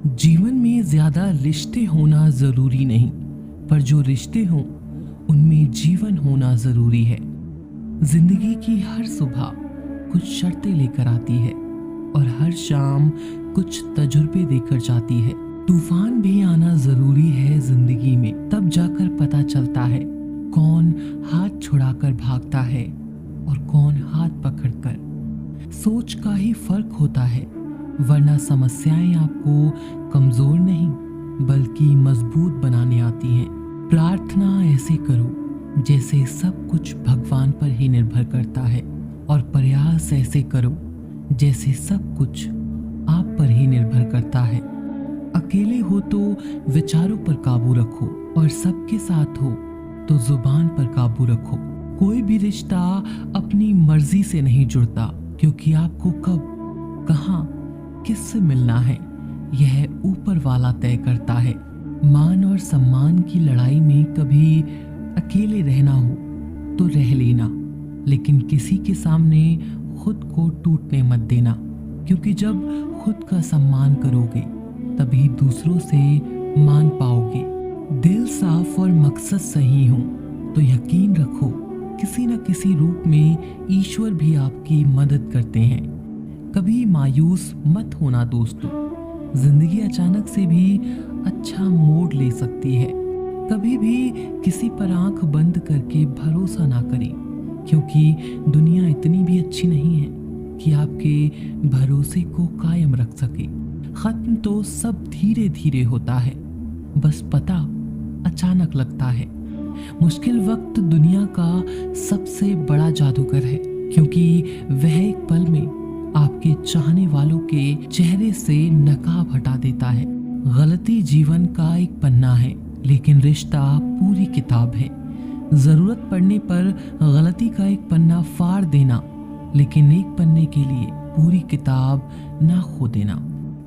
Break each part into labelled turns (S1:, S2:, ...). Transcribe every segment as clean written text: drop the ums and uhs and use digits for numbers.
S1: जीवन में ज्यादा रिश्ते होना जरूरी नहीं, पर जो रिश्ते हों उनमें जीवन होना जरूरी है। जिंदगी की हर सुबह कुछ शर्तें लेकर आती है और हर शाम कुछ तजुर्बे देकर जाती है। तूफान भी आना जरूरी है जिंदगी में, तब जाकर पता चलता है कौन हाथ छुड़ाकर भागता है और कौन हाथ पकड़कर। सोच का ही फर्क होता है, वरना समस्याएं आपको कमजोर नहीं बल्कि मजबूत बनाने आती हैं। प्रार्थना ऐसे करो जैसे सब कुछ भगवान पर ही निर्भर करता है, और प्रयास ऐसे करो जैसे सब कुछ आप पर ही निर्भर करता है। अकेले हो तो विचारों पर काबू रखो, और सबके साथ हो तो जुबान पर काबू रखो। कोई भी रिश्ता अपनी मर्जी से नहीं जुड़ता, क्योंकि आपको कब, कहां, किससे मिलना है यह ऊपर वाला तय करता है। मान और सम्मान की लड़ाई में कभी अकेले रहना हो तो रह लेना, लेकिन किसी के सामने खुद को टूटने मत देना, क्योंकि जब खुद का सम्मान करोगे तभी दूसरों से मान पाओगे। दिल साफ और मकसद सही हो तो यकीन रखो किसी न किसी रूप में ईश्वर भी आपकी मदद करते हैं। कभी मायूस मत होना दोस्तों, जिंदगी अचानक से भी अच्छा मोड़ ले सकती है। कभी भी किसी पर आंख बंद करके भरोसा ना करें, क्योंकि दुनिया इतनी भी अच्छी नहीं है कि आपके भरोसे को कायम रख सके। खत्म तो सब धीरे धीरे होता है, बस पता अचानक लगता है। मुश्किल वक्त दुनिया का सबसे बड़ा जादूगर है, क्योंकि वह एक पल में आपके चाहने वालों के चेहरे से नकाब हटा देता है। गलती जीवन का एक पन्ना है, लेकिन रिश्ता पूरी किताब है। जरूरत पड़ने पर गलती का एक पन्ना फाड़ देना, लेकिन एक पन्ने के लिए पूरी किताब ना खो देना।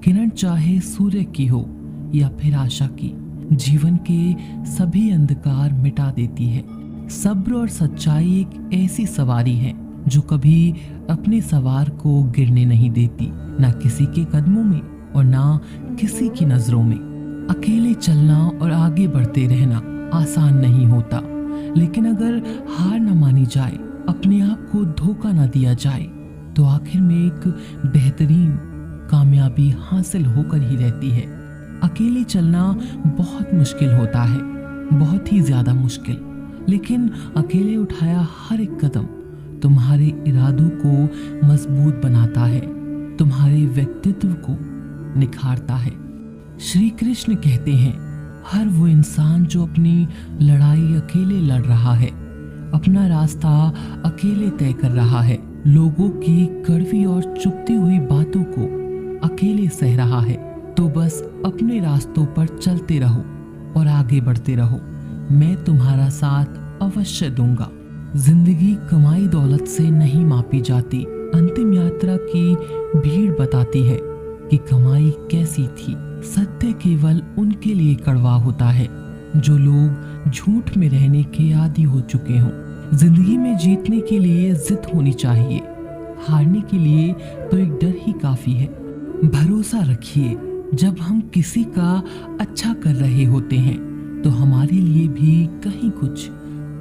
S1: किरण चाहे सूर्य की हो या फिर आशा की, जीवन के सभी अंधकार मिटा देती है। सब्र और सच्चाई एक ऐसी सवारी है जो कभी अपने सवार को गिरने नहीं देती, ना किसी के कदमों में और ना किसी की नजरों में। अकेले चलना और आगे बढ़ते रहना आसान नहीं होता, लेकिन अगर हार न मानी जाए, अपने आप को धोखा न दिया जाए, तो आखिर में एक बेहतरीन कामयाबी हासिल होकर ही रहती है। अकेले चलना बहुत मुश्किल होता है, बहुत ही ज्यादा मुश्किल, लेकिन अकेले उठाया हर एक कदम तुम्हारे इरादों को मजबूत बनाता है, तुम्हारे व्यक्तित्व को निखारता है। श्री कृष्ण कहते हैं, हर वो इंसान जो अपनी लड़ाई अकेले लड़ रहा है, अपना रास्ता अकेले तय कर रहा है, लोगों की कड़वी और चुभती हुई बातों को अकेले सह रहा है, तो बस अपने रास्तों पर चलते रहो और आगे बढ़ते रहो। मैं तुम्हारा साथ अवश्य दूंगा। जिंदगी कमाई दौलत से नहीं मापी जाती। अंतिम यात्रा की भीड़ बताती है कि कमाई कैसी थी। सत्य केवल उनके लिए कड़वा होता है जो लोग झूठ में रहने के आदी हो चुके हों। जिंदगी में जीतने के लिए जिद होनी चाहिए, हारने के लिए तो एक डर ही काफी है। भरोसा रखिए, जब हम किसी का अच्छा कर रहे होते हैं तो हमारे लिए भी कहीं कुछ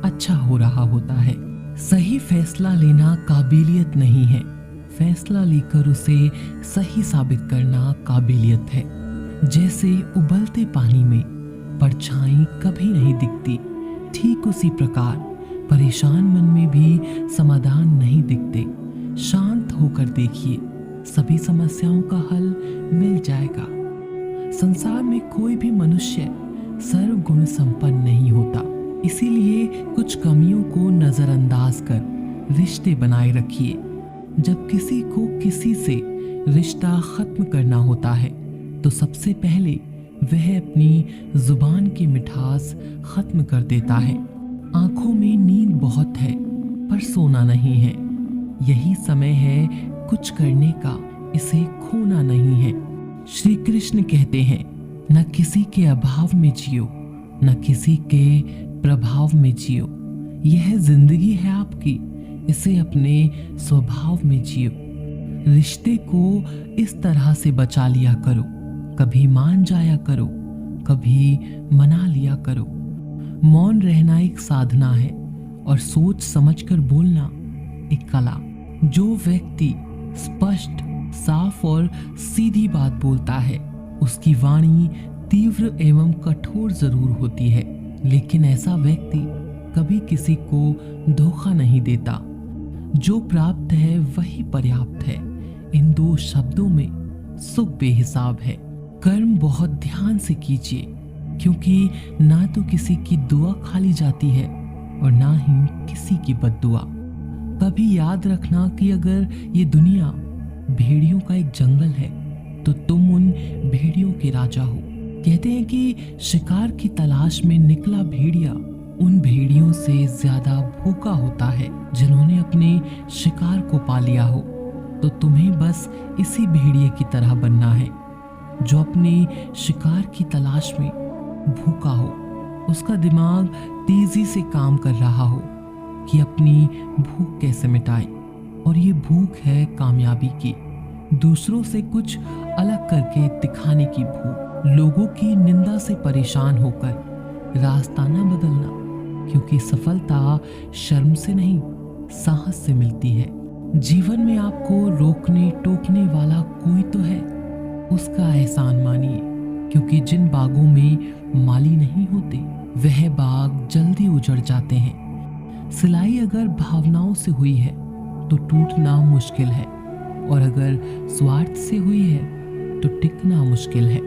S1: अच्छा हो रहा होता है। सही फैसला लेना काबिलियत नहीं है, फैसला लेकर उसे सही साबित करना काबिलियत है। जैसे उबलते पानी में परछाई कभी नहीं दिखती, ठीक उसी प्रकार परेशान मन में भी समाधान नहीं दिखते। शांत होकर देखिए, सभी समस्याओं का हल मिल जाएगा। संसार में कोई भी मनुष्य सर्वगुण संपन्न नहीं होता, इसीलिए कुछ कमियों को नजरअंदाज कर रिश्ते बनाए रखिए। जब किसी को किसी से रिश्ता खत्म करना होता है तो सबसे पहले वह अपनी जुबान की मिठास खत्म कर देता है। आंखों में नींद बहुत है पर सोना नहीं है, यही समय है कुछ करने का, इसे खोना नहीं है। श्री कृष्ण कहते हैं, न किसी के अभाव में जियो, न किसी के प्रभाव में जियो। यह जिंदगी है आपकी, इसे अपने स्वभाव में जियो। रिश्ते को इस तरह से बचा लिया करो कभी मान जाया करो, कभी मना लिया करो। मौन रहना एक साधना है और सोच समझकर बोलना एक कला। जो व्यक्ति स्पष्ट, साफ और सीधी बात बोलता है उसकी वाणी तीव्र एवं कठोर जरूर होती है, लेकिन ऐसा व्यक्ति कभी किसी को धोखा नहीं देता। जो प्राप्त है वही पर्याप्त है। इन दो शब्दों में सुख बेहिसाब है। कर्म बहुत ध्यान से कीजिए, क्योंकि ना तो किसी की दुआ खाली जाती है और ना ही किसी की बद्दुआ। कभी याद रखना कि अगर ये दुनिया भेड़ियों का एक जंगल है तो तुम उन भेड़ियों के राजा हो। कहते हैं कि शिकार की तलाश में निकला भेड़िया उन भेड़ियों से ज्यादा भूखा होता है जिन्होंने अपने शिकार को पा लिया हो। तो तुम्हें बस इसी भेड़िए की तरह बनना है जो अपने शिकार की तलाश में भूखा हो। उसका दिमाग तेजी से काम कर रहा हो कि अपनी भूख कैसे मिटाए, और ये भूख है कामयाबी की, दूसरों से कुछ अलग करके दिखाने की भूख। लोगों की निंदा से परेशान होकर रास्ता न बदलना, क्योंकि सफलता शर्म से नहीं साहस से मिलती है। जीवन में आपको रोकने टोकने वाला कोई तो है, उसका एहसान मानिए, क्योंकि जिन बागों में माली नहीं होते वह बाग जल्दी उजड़ जाते हैं। सिलाई अगर भावनाओं से हुई है तो टूटना मुश्किल है, और अगर स्वार्थ से हुई है तो टिकना मुश्किल है।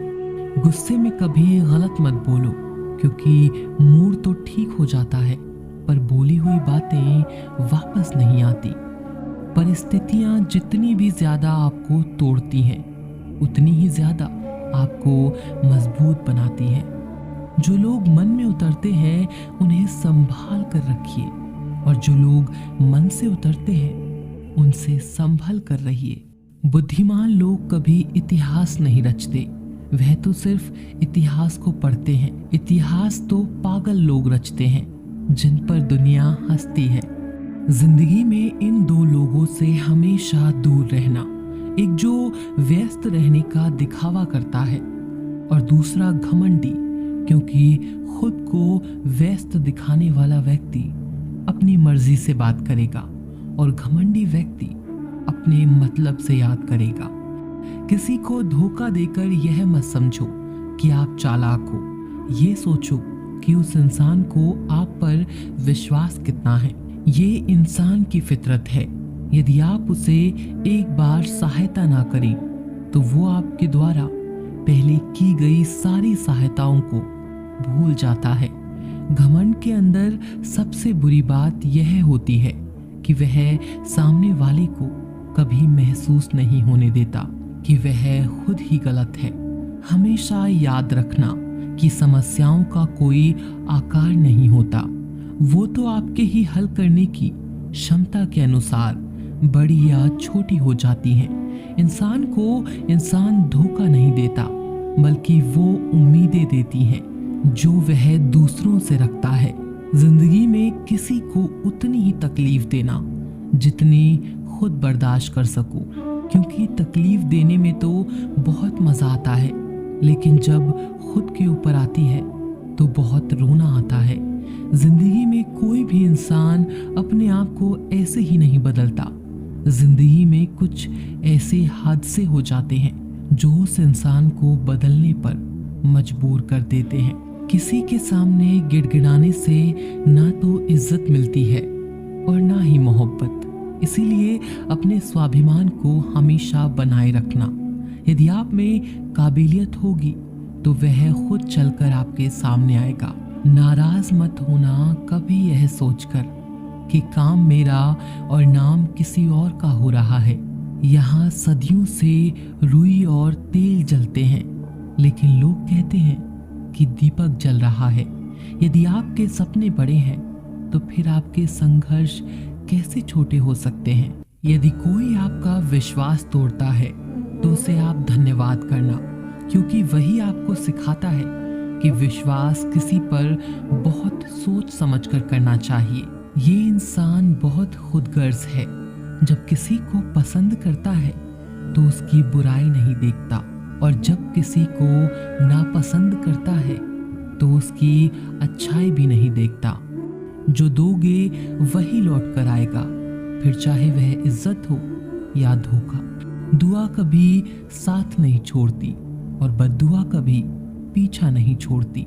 S1: गुस्से में कभी गलत मत बोलो, क्योंकि मूड तो ठीक हो जाता है पर बोली हुई बातें वापस नहीं आती। परिस्थितियां जितनी भी ज्यादा आपको तोड़ती हैं उतनी ही ज्यादा आपको मजबूत बनाती हैं। जो लोग मन में उतरते हैं उन्हें संभाल कर रखिए, और जो लोग मन से उतरते हैं उनसे संभल कर रहिए। बुद्धिमान लोग कभी इतिहास नहीं रचते, वह तो सिर्फ इतिहास को पढ़ते हैं। इतिहास तो पागल लोग रचते हैं जिन पर दुनिया हंसती है। जिंदगी में इन दो लोगों से हमेशा दूर रहना, एक जो व्यस्त रहने का दिखावा करता है और दूसरा घमंडी, क्योंकि खुद को व्यस्त दिखाने वाला व्यक्ति अपनी मर्जी से बात करेगा और घमंडी व्यक्ति अपने मतलब से याद करेगा। किसी को धोखा देकर यह मत समझो कि आप चालाक हो, ये सोचो कि उस इंसान को आप पर विश्वास कितना है। ये इंसान की फितरत है। यदि आप उसे एक बार सहायता ना करें तो वो आपके द्वारा पहले की गई सारी सहायताओं को भूल जाता है। घमंड के अंदर सबसे बुरी बात यह होती है कि वह सामने वाले को कभी महसूस नहीं होने देता कि वह खुद ही गलत है। हमेशा याद रखना कि समस्याओं का कोई आकार नहीं होता, वो तो आपके ही हल करने की क्षमता के अनुसार बड़ी या छोटी हो जाती हैं। इंसान को इंसान धोखा नहीं देता, बल्कि वो उम्मीदें देती हैं जो वह दूसरों से रखता है। जिंदगी में किसी को उतनी ही तकलीफ देना जितनी खुद बर्दाश्त कर सको, क्योंकि तकलीफ देने में तो बहुत मजा आता है, लेकिन जब खुद के ऊपर आती है तो बहुत रोना आता है। जिंदगी में कोई भी इंसान अपने आप को ऐसे ही नहीं बदलता। जिंदगी में कुछ ऐसे हादसे हो जाते हैं जो उस इंसान को बदलने पर मजबूर कर देते हैं। किसी के सामने गिड़गिड़ाने से ना तो इज्जत मिलती है और ना ही मोहब्बत। इसीलिए अपने स्वाभिमान को हमेशा बनाए रखना। यदि आप में काबिलियत होगी तो वह खुद चलकर आपके सामने आएगा। नाराज मत होना कभी यह सोचकर कि काम मेरा और नाम किसी और का हो रहा है। यहाँ सदियों से रुई और तेल जलते हैं, लेकिन लोग कहते हैं कि दीपक जल रहा है। यदि आपके सपने बड़े हैं तो फिर आपके संघर्ष कैसे छोटे हो सकते हैं। यदि कोई आपका विश्वास तोड़ता है तो उसे आप धन्यवाद करना, क्योंकि वही आपको सिखाता है कि विश्वास किसी पर बहुत सोच समझकर करना चाहिए। ये इंसान बहुत खुदगर्ज है। जब किसी को पसंद करता है तो उसकी बुराई नहीं देखता, और जब किसी को नापसंद करता है तो उसकी अच्छाई भी नहीं देखता। जो दोगे वही लौट कर आएगा, फिर चाहे वह इज्जत हो या धोखा। दुआ कभी साथ नहीं छोड़ती और बद्दुआ कभी पीछा नहीं छोड़ती।